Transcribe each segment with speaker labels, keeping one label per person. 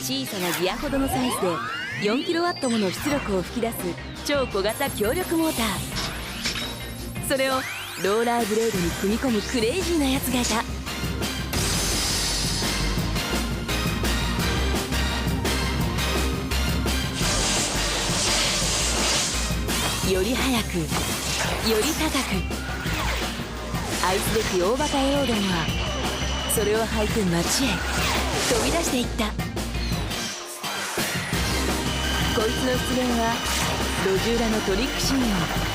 Speaker 1: 小さなギアほどのサイズで 4kW もの出力を吹き出す超小型強力モーター。それをローラーブレードに組み込むクレイジーなやつがいた。より速く、より高く、愛すべき大バカエロードンはそれを履いて街へ飛び出していった。こいつの出現は路地裏のトリックシーンを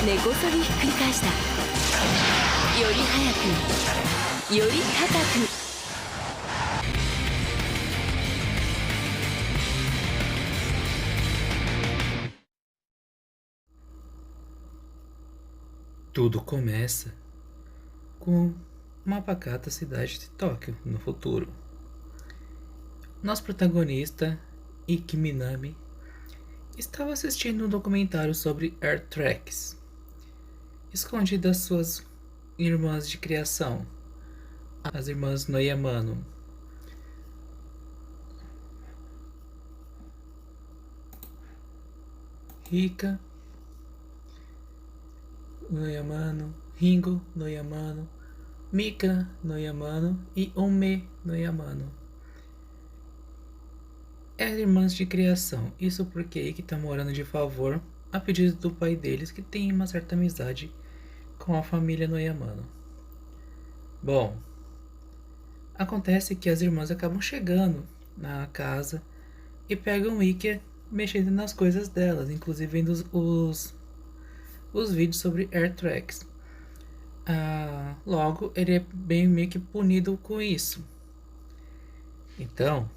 Speaker 1: 根こそぎひっくり返した。より速く、より高く。
Speaker 2: Tudo começa com uma pacata cidade de Tóquio no futuro. Nosso protagonista, Ikki Minami, estava assistindo um documentário sobre Air Tracks, escondido das suas irmãs de criação, as irmãs Noyamano. Rika Noyamano, Ringo Noyamano, Mika Noyamano e Ome Noyamano. Eram irmãs de criação, isso porque Ikki está morando de favor a pedido do pai deles, que tem uma certa amizade com a família Noyamano. Bom, acontece que as irmãs acabam chegando na casa e pegam Ikki mexendo nas coisas delas, inclusive vendo os vídeos sobre Air Tracks. Logo, ele é bem meio que punido com isso. Então,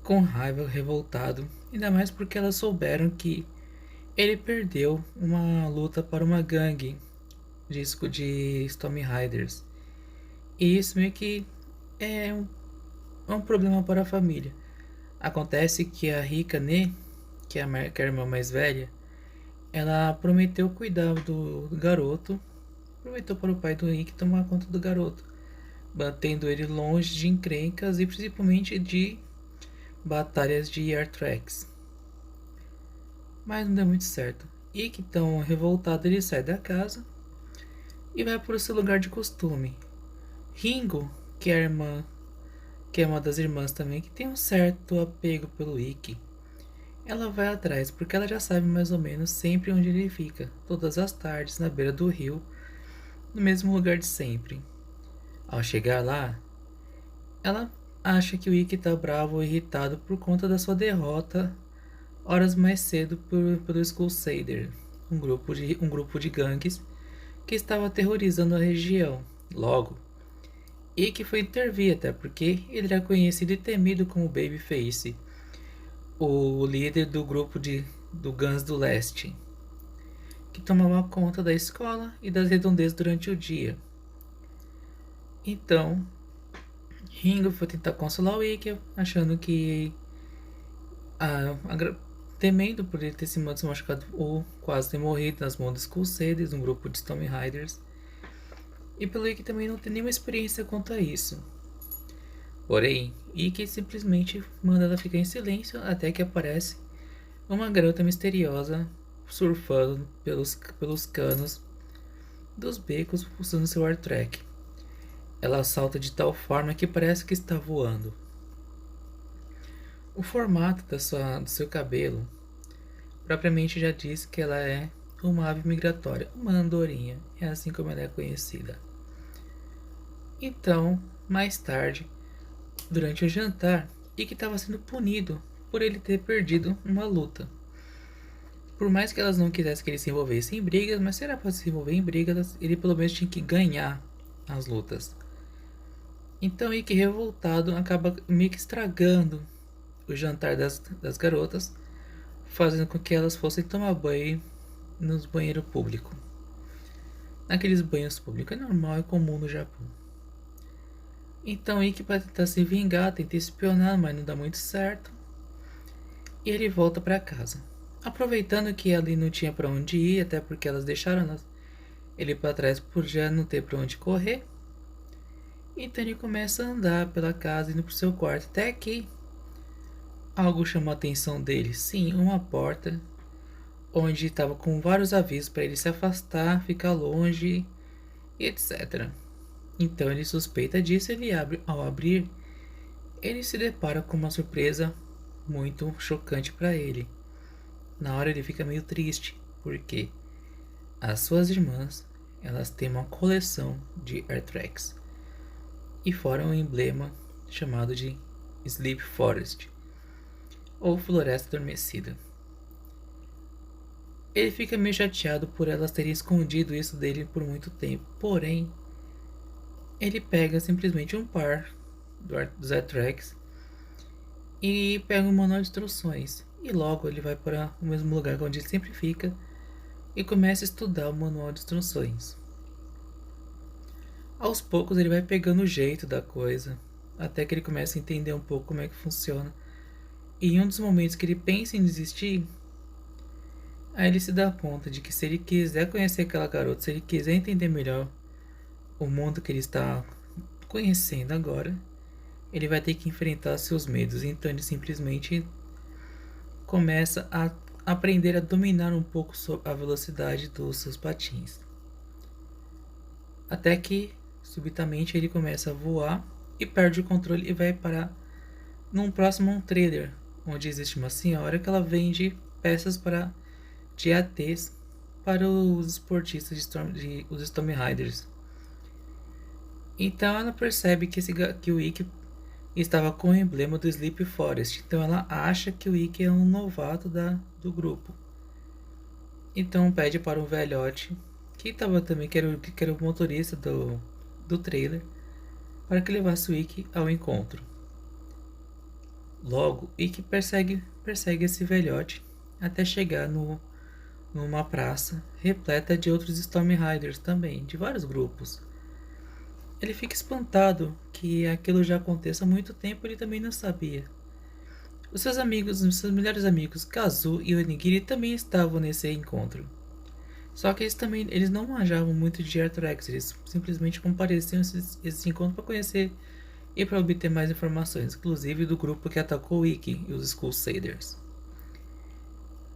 Speaker 2: com raiva, revoltado, ainda mais porque elas souberam que ele perdeu uma luta para uma gangue de Storm Riders. E isso meio que é um problema para a família. Acontece que a Rika, né, que é a irmã mais velha, ela prometeu cuidar do garoto, prometeu para o pai do Ikki tomar conta do garoto, mantendo ele longe de encrencas e principalmente de batalhas de Air Tracks. Mas não deu muito certo. Ikki, tão revoltado, ele sai da casa e vai para o seu lugar de costume. Ringo, que é uma das irmãs também, que tem um certo apego pelo Ikki, ela vai atrás, porque ela já sabe mais ou menos sempre onde ele fica, todas as tardes, na beira do rio, no mesmo lugar de sempre. Ao chegar lá, ela acha que o Ikki está bravo ou irritado por conta da sua derrota horas mais cedo pelo Skull Sailor, um grupo de gangues que estava aterrorizando a região. Logo, Ikki foi intervir, até porque ele era conhecido e temido como Babyface, o líder do grupo do Guns do Leste, que tomava conta da escola e das redondezas durante o dia. Então, Ringo foi tentar consolar o Ikki, achando que temendo por ele ter se machucado ou quase ter morrido nas mãos dos Skull Sailors, um grupo de Storm Riders, e pelo Ikki também não ter nenhuma experiência quanto a isso. Porém, Ikki simplesmente manda ela ficar em silêncio até que aparece uma garota misteriosa surfando pelos canos dos becos usando seu Air Track. Ela salta de tal forma que parece que está voando. O formato do seu cabelo propriamente já diz que ela é uma ave migratória, uma andorinha, é assim como ela é conhecida. Então, mais tarde, durante o jantar, Ikki estava sendo punido por ele ter perdido uma luta. Por mais que elas não quisessem que ele se envolvesse em brigas, mas se era para se envolver em brigas, ele pelo menos tinha que ganhar as lutas. Então Ikki, revoltado, acaba meio que estragando o jantar das garotas, fazendo com que elas fossem tomar banho nos banheiros públicos. Naqueles banhos públicos é normal, é comum no Japão. Então Ikki, para tentar se vingar, tenta espionar, mas não dá muito certo. E ele volta para casa. Aproveitando que ali não tinha para onde ir, até porque elas deixaram ele para trás por já não ter para onde correr, Então ele começa a andar pela casa, indo pro seu quarto, até que algo chamou a atenção dele. Sim, uma porta onde estava com vários avisos para ele se afastar, ficar longe e etc. Então ele suspeita disso, ele abre. Ao abrir, ele se depara com uma surpresa muito chocante para ele. Na hora ele fica meio triste, porque as suas irmãs, elas têm uma coleção de AirTrags e fora um emblema chamado de Sleep Forest ou Floresta Adormecida. Ele fica meio chateado por elas terem escondido isso dele por muito tempo, porém ele pega simplesmente um par dos AirTrags e pega um manual de instruções e logo ele vai para o mesmo lugar onde ele sempre fica e começa a estudar o manual de instruções. Aos poucos ele vai pegando o jeito da coisa, até que ele começa a entender um pouco como é que funciona. E em um dos momentos que ele pensa em desistir, aí ele se dá conta de que se ele quiser conhecer aquela garota, se ele quiser entender melhor o mundo que ele está conhecendo agora, ele vai ter que enfrentar seus medos. Então ele simplesmente começa a aprender a dominar um pouco a velocidade dos seus patins. Até que, subitamente, ele começa a voar e perde o controle e vai parar num próximo trailer, onde existe uma senhora que ela vende peças de ATs para os esportistas os Storm Riders. Então ela percebe que o Ikki estava com o emblema do Sleep Forest. Então ela acha que o Ikki é um novato do grupo. Então pede para um velhote, que estava também, que era o motorista do trailer, para que levasse o Ikki ao encontro. Logo, Ikki persegue esse velhote até chegar numa praça repleta de outros Storm Riders também, de vários grupos. Ele fica espantado que aquilo já aconteça há muito tempo, ele também não sabia. Os seus melhores amigos, Kazu e Onigiri, também estavam nesse encontro. Só que eles não manjavam muito de AirTrags, eles simplesmente compareciam esse encontro para conhecer e para obter mais informações, inclusive do grupo que atacou o Ikki e os Skull Saders.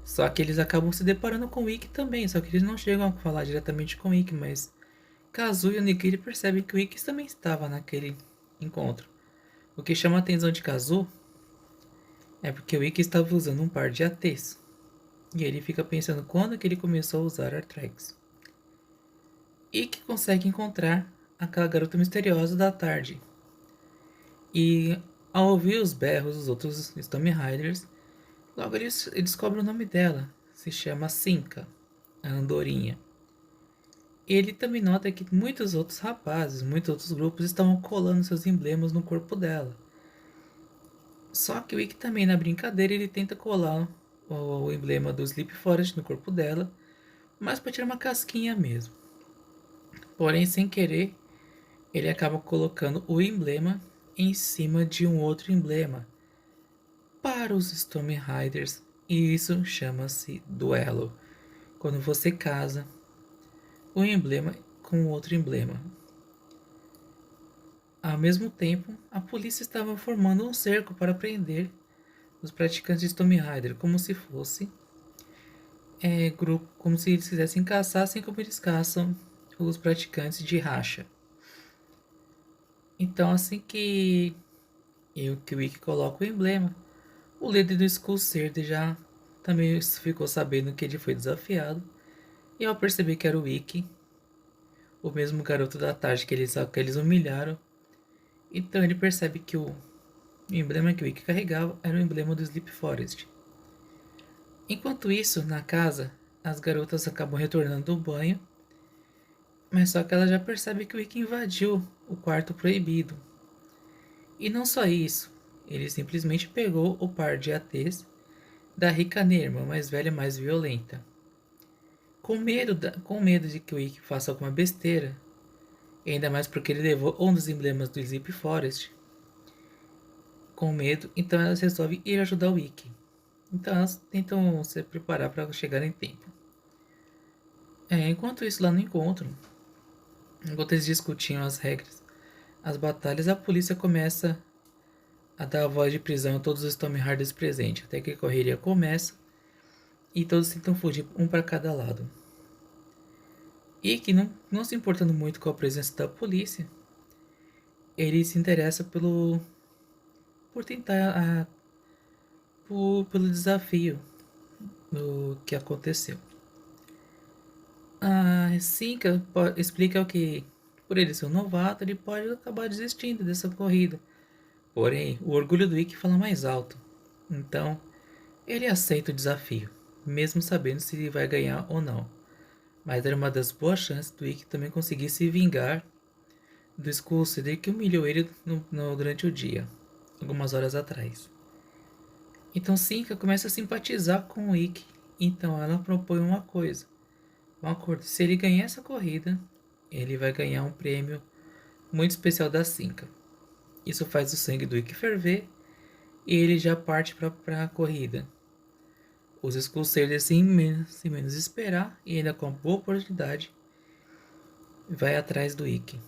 Speaker 2: Só que eles acabam se deparando com o Ikki também, só que eles não chegam a falar diretamente com o Ikki, mas Kazu e Onigiri percebem que o Ikki também estava naquele encontro. O que chama a atenção de Kazu é porque o Ikki estava usando um par de ATs. E ele fica pensando quando que ele começou a usar AirTrags. Ikki consegue encontrar aquela garota misteriosa da tarde. E ao ouvir os berros dos outros Storm Riders, logo ele descobre o nome dela. Se chama Cinca, a Andorinha. Ele também nota que muitos outros rapazes, muitos outros grupos estavam colando seus emblemas no corpo dela. Só que o Ikki também, na brincadeira, ele tenta colar o emblema do Sleep Forest no corpo dela, mas para tirar uma casquinha mesmo. Porém, sem querer, ele acaba colocando o emblema em cima de um outro emblema para os Storm Riders, e isso chama-se duelo. Quando você casa um emblema com outro emblema. Ao mesmo tempo, a polícia estava formando um cerco para prender os praticantes de Storm Rider, como se fosse grupo, como se eles quisessem caçar, assim como eles caçam os praticantes de racha. Então, assim que o Ikki coloca o emblema, o líder do Skull Sailor já também ficou sabendo que ele foi desafiado, e ao perceber que era o Ikki, o mesmo garoto da tarde que eles humilharam, então ele percebe que o emblema que o Ikki carregava era o emblema do Sleep Forest. Enquanto isso, na casa, as garotas acabam retornando do banho, mas só que ela já percebe que o Ikki invadiu o quarto proibido. E não só isso, ele simplesmente pegou o par de ATs da Hikane, irmã mais velha e mais violenta. Com medo de que o Ikki faça alguma besteira, e ainda mais porque ele levou um dos emblemas do Sleep Forest, com medo, então elas resolvem ir ajudar o Ikki. Então elas tentam se preparar para chegar em tempo. Enquanto isso, lá no encontro, enquanto eles discutiam as regras as batalhas, a polícia começa a dar a voz de prisão a todos os Tomb Raiders presentes, até que a correria começa e todos tentam fugir, um para cada lado. E que não se importando muito com a presença da polícia, ele se interessa por tentar pelo desafio do que aconteceu. A Sinca explica que, por ele ser um novato, ele pode acabar desistindo dessa corrida. Porém, o orgulho do Ikki fala mais alto. Então, ele aceita o desafio, mesmo sabendo se ele vai ganhar ou não. Mas era uma das boas chances do Ikki também conseguir se vingar do Skull Cedar que humilhou ele durante o dia, algumas horas atrás. Então Sinca começa a simpatizar com o Ikki. Então ela propõe uma coisa. Um acordo. Se ele ganhar essa corrida, ele vai ganhar um prêmio muito especial da Sinca. Isso faz o sangue do Ikki ferver e ele já parte para a corrida. Os Skullsailers sem menos esperar e ainda com uma boa oportunidade vai atrás do Ikki.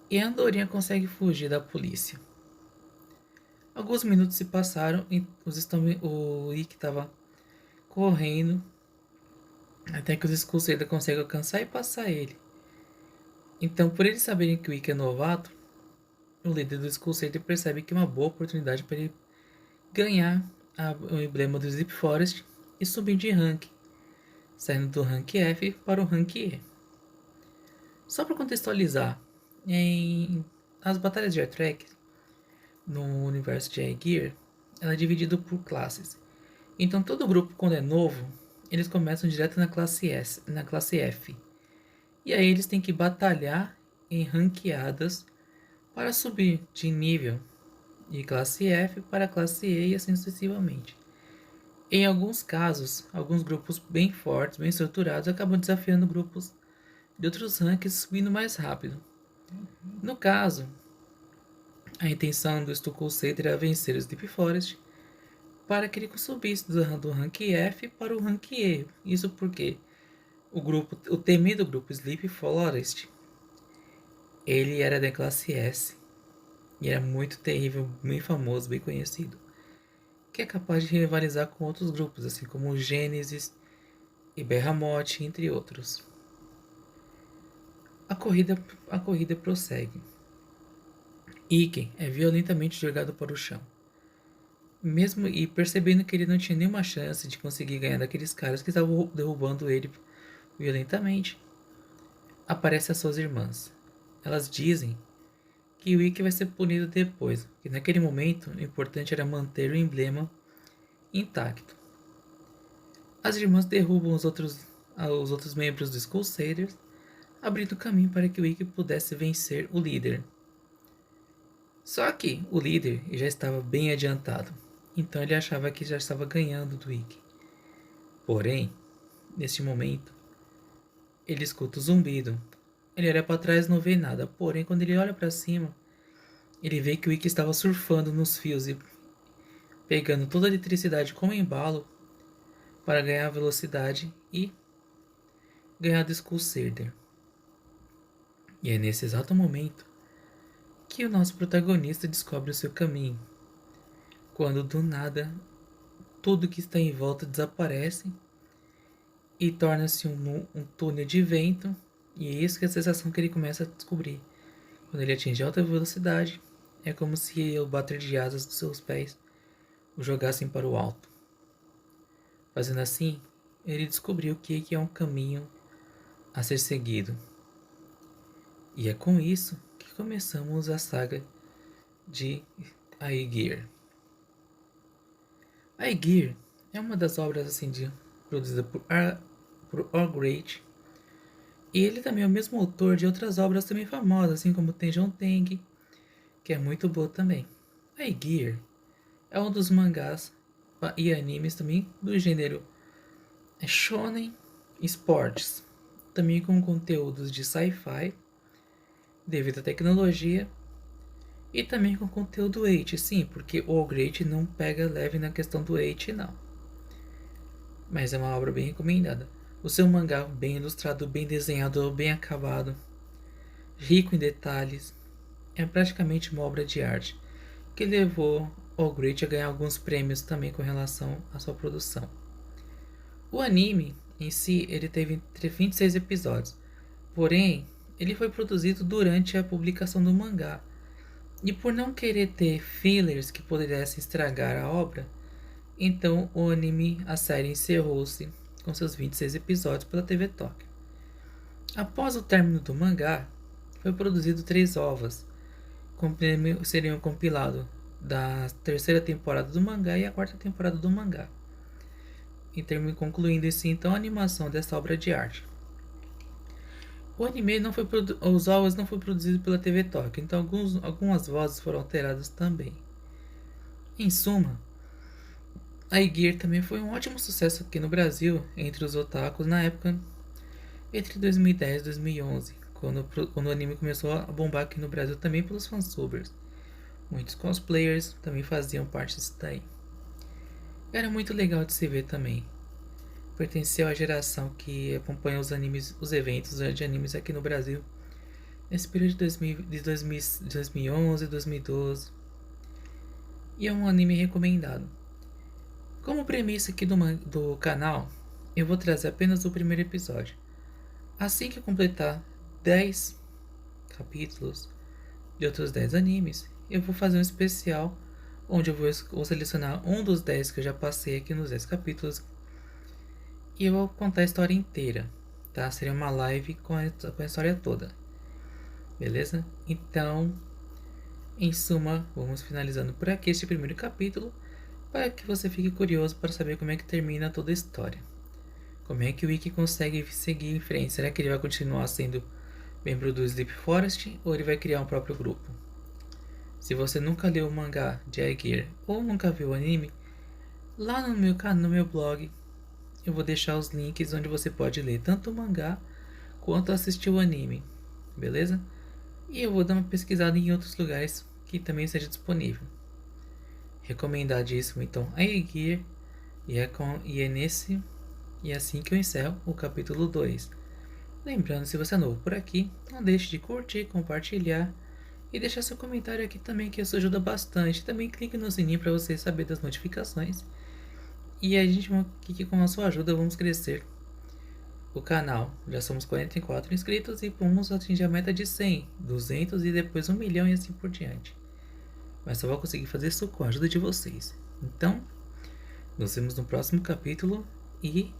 Speaker 2: E a Andorinha consegue fugir da polícia. Alguns minutos se passaram e o Ikki estava correndo até que os Skullsailers conseguem alcançar e passar ele. Então, por eles saberem que o Ikki é novato, o líder do Skullsailer percebe que é uma boa oportunidade para ele ganhar o emblema do Sleep Forest e subir de rank, saindo do rank F para o rank E. Só para contextualizar, as batalhas de Airtrack no universo de Aegir, ela é dividida por classes. Então todo grupo, quando é novo, eles começam direto na classe F. E aí eles têm que batalhar em ranqueadas para subir de nível de classe F para classe E e assim sucessivamente. Em alguns casos, alguns grupos bem fortes, bem estruturados, acabam desafiando grupos de outros ranks subindo mais rápido. No caso, a intenção do Skullsailor era vencer o Sleep Forest para que ele subisse do rank F para o rank E. Isso porque o temido grupo Sleep Forest, ele era da classe S e era muito terrível, bem famoso, bem conhecido, que é capaz de rivalizar com outros grupos, assim como o Gênesis e Berramote, entre outros. A corrida prossegue. Ikki é violentamente jogado para o chão. Mesmo e percebendo que ele não tinha nenhuma chance de conseguir ganhar daqueles caras que estavam derrubando ele violentamente, aparecem as suas irmãs. Elas dizem que o Ikki vai ser punido depois, que naquele momento o importante era manter o emblema intacto. As irmãs derrubam os outros membros dos Skullsailers, abrindo caminho para que o Ikki pudesse vencer o líder. Só que o líder já estava bem adiantado, então ele achava que já estava ganhando do Ikki. Porém, neste momento, ele escuta o zumbido. Ele olha para trás e não vê nada, porém quando ele olha para cima, ele vê que o Ikki estava surfando nos fios e pegando toda a eletricidade como embalo para ganhar velocidade e ganhar do Skullsailor. E é nesse exato momento que o nosso protagonista descobre o seu caminho, quando do nada tudo que está em volta desaparece e torna-se um túnel de vento, e é isso que é a sensação que ele começa a descobrir. Quando ele atinge alta velocidade, é como se o bater de asas dos seus pés o jogassem para o alto. Fazendo assim, ele descobriu que é um caminho a ser seguido. E é com isso que começamos a saga de Aegir. Aegir é uma das obras assim produzida por Orgreat, e ele também é o mesmo autor de outras obras também famosas, assim como Tenjin Teng, que é muito boa também. Aegir é um dos mangás e animes também do gênero Shonen Sports, também com conteúdos de sci-fi devido à tecnologia e também com conteúdo Eight, sim, porque o Orgreat não pega leve na questão do Eight, não. Mas é uma obra bem recomendada. O seu mangá bem ilustrado, bem desenhado, bem acabado. rico em detalhes. É praticamente uma obra de arte que levou Ogreat a ganhar alguns prêmios também com relação à sua produção. O anime em si ele teve 26 episódios, porém ele foi produzido durante a publicação do mangá. E por não querer ter fillers que pudessem estragar a obra, então o anime, a série encerrou-se com seus 26 episódios pela TV Tóquio. Após o término do mangá, foi produzido 3 ovas, seriam compilado da terceira temporada do mangá e a quarta temporada do mangá, concluindo assim então a animação dessa obra de arte. O anime não foi os ovos não foi produzido pela TV Tóquio, então algumas vozes foram alteradas também. Em suma, a Gear também foi um ótimo sucesso aqui no Brasil entre os otakus na época entre 2010 e 2011, quando o anime começou a bombar aqui no Brasil também pelos fansubers. Muitos cosplayers também faziam parte disso daí. Era muito legal de se ver também. Pertenceu à geração que acompanha os eventos de animes aqui no Brasil nesse período de 2011 e 2012. E é um anime recomendado. Como premissa aqui do canal, eu vou trazer apenas o primeiro episódio. Assim que completar 10 capítulos de outros 10 animes, eu vou fazer um especial onde eu vou selecionar um dos 10 que eu já passei aqui nos 10 capítulos e eu vou contar a história inteira, tá? Seria uma live com a história toda, beleza? Então, em suma, vamos finalizando por aqui este primeiro capítulo para que você fique curioso para saber como é que termina toda a história. Como é que o Ikki consegue seguir em frente? Será que ele vai continuar sendo membro do Sleep Forest ou ele vai criar um próprio grupo? Se você nunca leu o mangá de Aegir ou nunca viu o anime, lá no meu blog eu vou deixar os links onde você pode ler tanto o mangá quanto assistir o anime, beleza? E eu vou dar uma pesquisada em outros lugares que também seja disponível. Recomendadíssimo então Aegir e é assim que eu encerro o capítulo 2. Lembrando, se você é novo por aqui, não deixe de curtir, compartilhar e deixar seu comentário aqui também, que isso ajuda bastante. Também clique no sininho para você saber das notificações. E a gente, aqui com a sua ajuda, vamos crescer o canal. Já somos 44 inscritos e vamos atingir a meta de 100, 200 e depois 1 milhão e assim por diante. Mas só vou conseguir fazer isso com a ajuda de vocês. Então, nos vemos no próximo capítulo e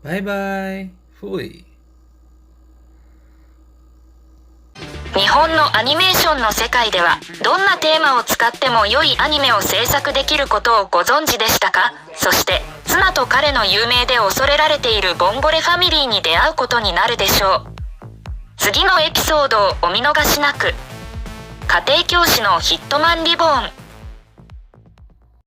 Speaker 2: bye bye! Fui!
Speaker 3: 日本のアニメーションの世界ではどんなテーマを使っても良いアニメを制作できることをご存知でしたか？そして妻と彼の有名で恐れられているボンゴレファミリーに出会うことになるでしょう。次のエピソードをお見逃しなく。家庭教師のヒットマンリボーン。